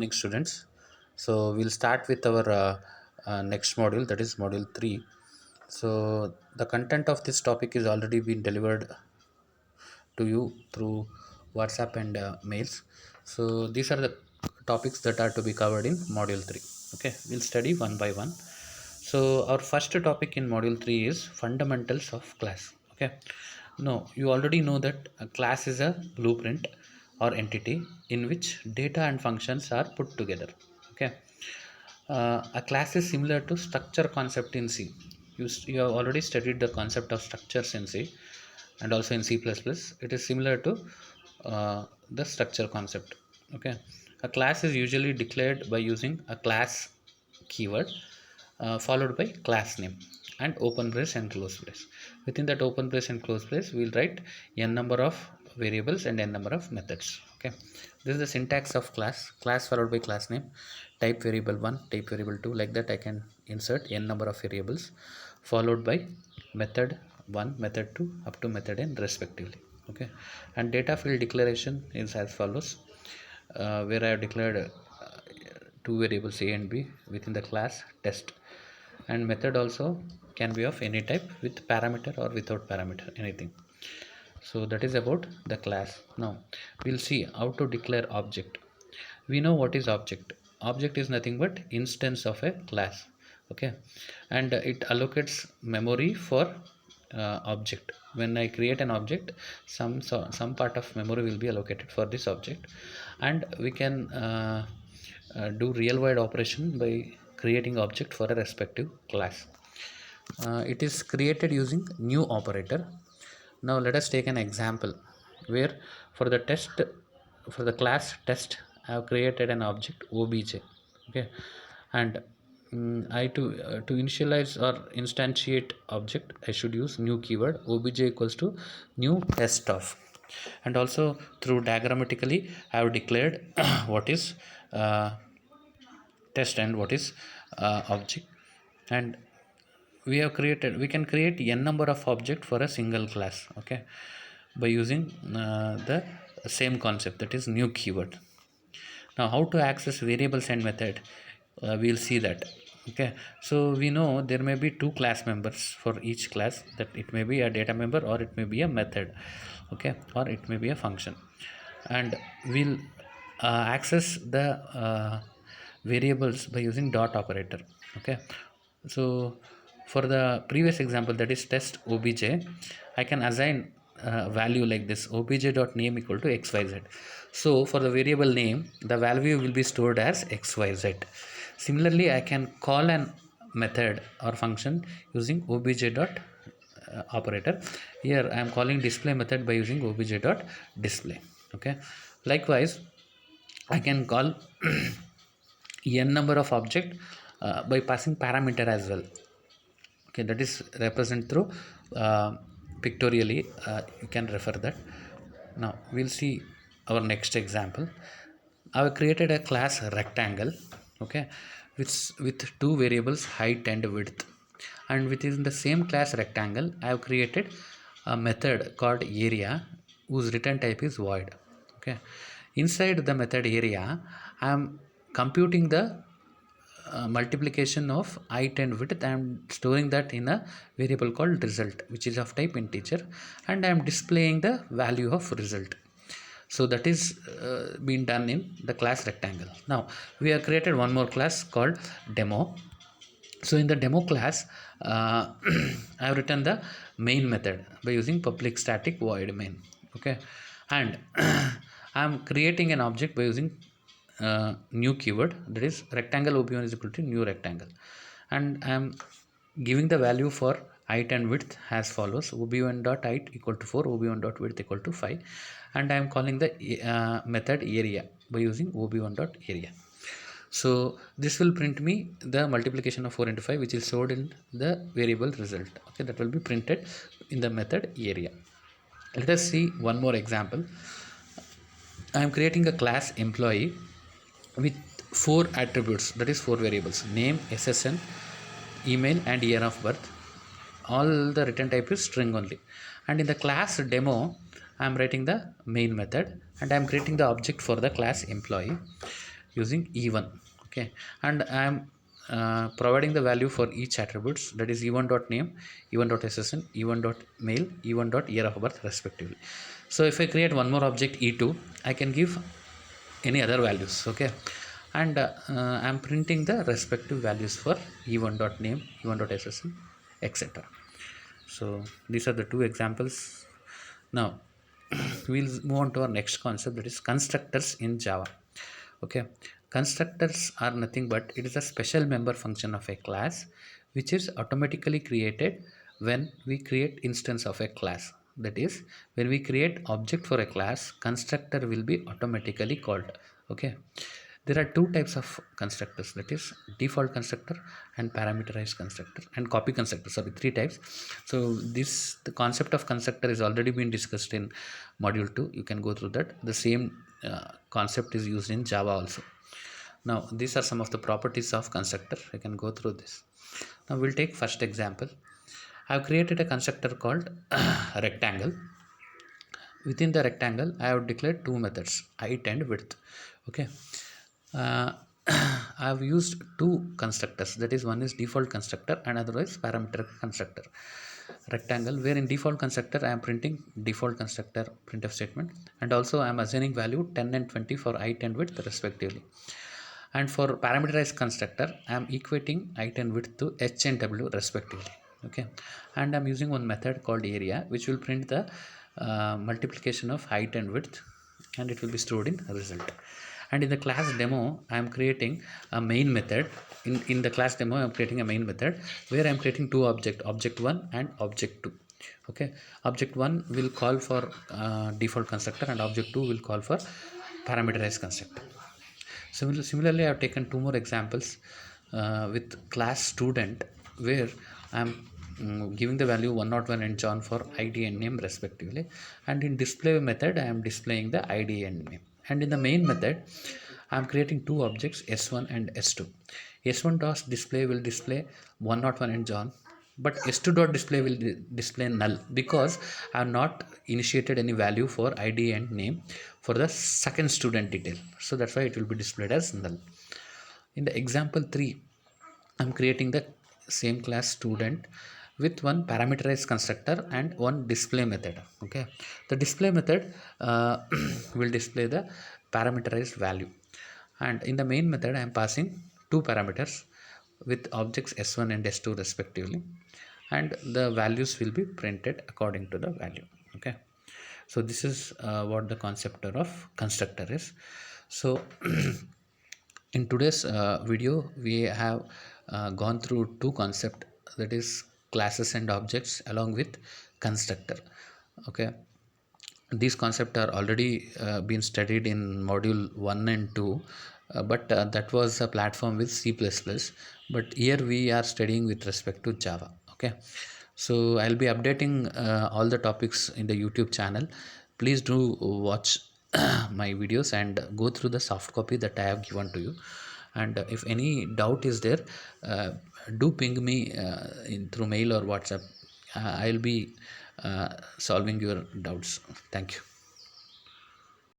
Morning, students. So we'll start with our next module, that is module 3. So the content of this topic is already been delivered to you through WhatsApp and mails. So these are the topics that are to be covered in module 3. Okay, we'll study one by one. So our first topic in module 3 is fundamentals of class. Okay, no, you already know that a class is a blueprint or entity in which data and functions are put together. Okay, a class is similar to structure concept in C. You have already studied the concept of structures in C and also in C++. It is similar to the structure concept. Okay, a class is usually declared by using a class keyword followed by class name and open brace and close brace. Within that open brace and close brace, we will write n number of variables and n number of methods. Okay, this is the syntax of class followed by class name, type variable 1, type variable 2, like that I can insert n number of variables followed by method 1, method 2 up to method n respectively. Okay, and data field declaration is as follows, where I have declared two variables a and b within the class test, and method also can be of any type with parameter or without parameter, anything. So that is about the class. Now we'll see how to declare object. We know what is object. Object is nothing but instance of a class. Okay, and it allocates memory for object. When I create an object, some part of memory will be allocated for this object, and we can do real wide operation by creating object for a respective class. It is created using new operator. Now let us take an example where for the test, for the class test, I have created an object obj. Okay, and I to initialize or instantiate object, I should use new keyword obj equals to new test of, and also through diagrammatically I have declared what is test and what is object. And we can create n number of object for a single class. Okay, by using the same concept, that is new keyword. Now how to access variables and method, we'll see that. Okay, so we know there may be two class members for each class, that it may be a data member or it may be a method. Okay, or it may be a function, and we'll access the variables by using dot operator. Okay, so for the previous example, that is test obj, I can assign value like this, obj dot name equal to xyz. So for the variable name, the value will be stored as xyz. Similarly, I can call an method or function using obj dot operator. Here I am calling display method by using obj dot display. Okay, likewise I can call n number of object by passing parameter as well. Okay, that is represent through pictorially, you can refer that. Now we'll see our next example. I have created a class rectangle. Okay, with two variables height and width, and within the same class rectangle I have created a method called area whose return type is void. Okay, inside the method area I am computing the multiplication of height and width. I am storing that in a variable called result, which is of type integer, and I am displaying the value of result. So that is being done in the class rectangle. Now we have created one more class called demo. So in the demo class, I have written the main method by using public static void main. Okay, and I am creating an object by using new keyword, that is rectangle ob1 is equal to new rectangle, and I am giving the value for height and width as follows: ob1 dot height equal to 4, ob1 dot width equal to 5, and I am calling the method area by using ob1 dot area. So this will print me the multiplication of 4 into 5, which is stored in the variable result. Okay, that will be printed in the method area. Let us see one more example. I am creating a class employee with four attributes, that is four variables: name, SSN, email, and year of birth. All the return type is string only. And in the class demo, I am writing the main method, and I am creating the object for the class employee. using e1. Okay, and I am providing the value for each attributes, that is e1.name, e1.ssn, e1.mail, e1.year of birth respectively. So if I create one more object e2, I can give any other values. Okay, and I am printing the respective values for e1.name, e1.ssn, etc. So these are the two examples. Now we'll move on to our next concept, that is constructors in Java. Okay, constructors are nothing but it is a special member function of a class which is automatically created when we create instance of a class. That is, when we create object for a class, constructor will be automatically called. Okay, there are two types of constructors, that is default constructor and parameterized constructor and copy constructor. Sorry, three types. So the concept of constructor is already been discussed in module 2. You can go through that. The same concept is used in Java also. Now these are some of the properties of constructor. I can go through this. Now we'll take first example. I have created a constructor called rectangle. Within the rectangle I have declared two methods, height and width. Okay, uh, I have used two constructors, that is one is default constructor and other is parameter constructor. Rectangle, where in default constructor I am printing default constructor printf statement, and also I am assigning value 10 and 20 for height and width respectively. And for parameterized constructor I am equating height and width to h and w respectively. Okay, and I'm using one method called area which will print the multiplication of height and width, and it will be stored in result. And in the class demo I am creating a main method. In the class demo I am creating a main method where I am creating two object 1 and object 2. Okay, object 1 will call for default constructor and object 2 will call for parameterized constructor. Similarly, I have taken two more examples with class student, where I am giving the value 101 and John for ID and name respectively, and in display method I am displaying the ID and name. And in the main method I am creating two objects s1 and s2. s1 dot display will display 101 and John, but s2 dot display will display null because I have not initiated any value for ID and name for the second student detail, so that's why it will be displayed as null. In the example 3 I'm creating the same class student with one parameterized constructor and one display method. Okay, the display method will display the parameterized value, and in the main method I am passing two parameters with objects s1 and s2 respectively, and the values will be printed according to the value. Okay, so this is what the concept of constructor is. So in today's video we have gone through two concepts, that is classes and objects along with constructor. Okay, these concepts are already been studied in module 1 and 2, but that was a platform with C++, but here we are studying with respect to Java. Okay, so I'll be updating all the topics in the YouTube channel. Please do watch my videos and go through the soft copy that I have given to you. And if any doubt is there, do ping me through mail or WhatsApp. I'll be solving your doubts. Thank you.